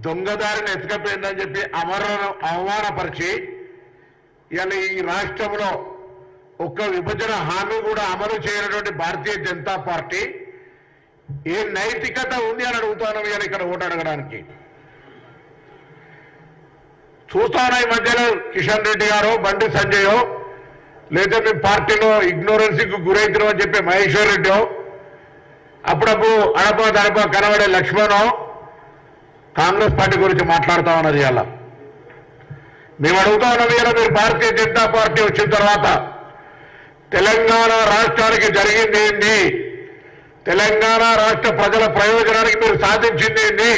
దొంగదారిని ఎత్తుకపోయిందని చెప్పి అవమానపరిచి ఇవాళ ఈ రాష్ట్రంలో ఒక్క విభజన హామీ కూడా అమలు చేయనటువంటి భారతీయ జనతా పార్టీ ఏ నైతికత ఉంది అని అడుగుతాను ఇవాళ ఇక్కడ ఓటు అడగడానికి. చూస్తాను ఈ మధ్యలో కిషన్ రెడ్డి గారో బండి సంజయో లేదా మీ పార్టీలో ఇగ్నోరెన్సీకి గురైతున్నాం అని చెప్పి మహేశ్వర్ రెడ్డో అప్పుడప్పుడు అడప కనబడే లక్ష్మణో కాంగ్రెస్ పార్టీ గురించి మాట్లాడుతూ ఉన్నది. ఇలా మేము అడుగుతా ఉన్నది ఇలా మీరు భారతీయ జనతా పార్టీ వచ్చిన తర్వాత తెలంగాణ రాష్ట్రానికి జరిగింది ఏంటి, తెలంగాణ రాష్ట్ర ప్రజల ప్రయోజనానికి మీరు సాధించింది ఏంటి?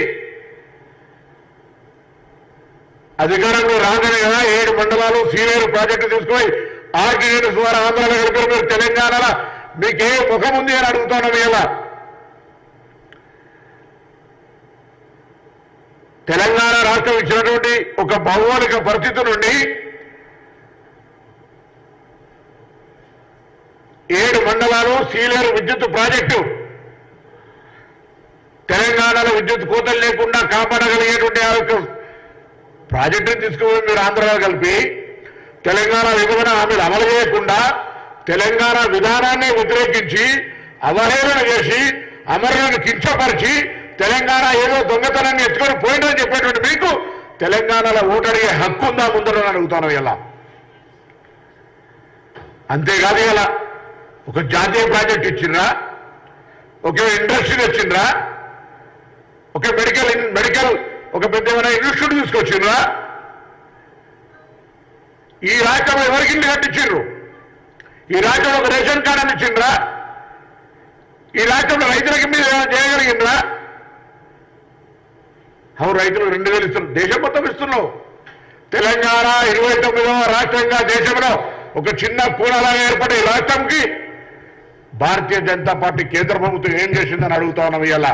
అధికారంలో రాగానే కదా 7 మండలాలు సీలేరు ప్రాజెక్టు తీసుకుని ఆర్డినెన్స్ ద్వారా ఆంధ్రాలో కలిపి మీరు తెలంగాణలో మీకే ముఖం ఉంది అని అడుగుతున్నాం. ఇలా తెలంగాణ రాష్ట్రం ఇచ్చినటువంటి ఒక భౌగోళిక పరిస్థితి నుండి 7 మండలాలు సీలేరు విద్యుత్ ప్రాజెక్టు తెలంగాణలో విద్యుత్ కోతలు లేకుండా కాపాడగలిగేటువంటి ఆ యొక్క ప్రాజెక్టును తీసుకుని మీరు ఆంధ్రాలో కలిపి తెలంగాణ విభజన హామీలు అమలు చేయకుండా తెలంగాణ విధానాన్ని వ్యతిరేకించి అవహేళన చేసి అమరులను కించపరిచి తెలంగాణ ఏదో దొంగతనాన్ని ఎత్తుకొని పోయిందని చెప్పేటువంటి మీకు తెలంగాణలో ఓటు అడిగే హక్కు ఉందా ముందరని అడుగుతాను. ఇలా అంతేకాదు ఇలా ఒక జాతీయ ప్రాజెక్ట్ ఇచ్చిండ్రా, ఒక ఇండస్ట్రీ వచ్చిండ్రా, ఒక మెడికల్ ఒక పెద్ద ఇన్స్టిట్యూట్ తీసుకొచ్చిండ్రా? ఈ రాష్ట్రంలో ఎవరికి ఇల్లు కట్టించిండ్రు? ఈ రాష్ట్రంలో ఒక రేషన్ కార్డు అని ఇచ్చిండ్రా? ఈ రాష్ట్రంలో రైతులకి మీద చేయగలిగిండ్రా? అవును, రైతులు 2000 ఇస్తున్నారు, దేశం మొత్తం ఇస్తున్నావు. తెలంగాణ 29వ రాష్ట్రంగా దేశంలో ఒక చిన్న కూడలాగా ఏర్పడే రాష్ట్రంకి భారతీయ జనతా పార్టీ కేంద్ర ప్రభుత్వం ఏం చేసిందని అడుగుతా ఉన్నాం. ఇలా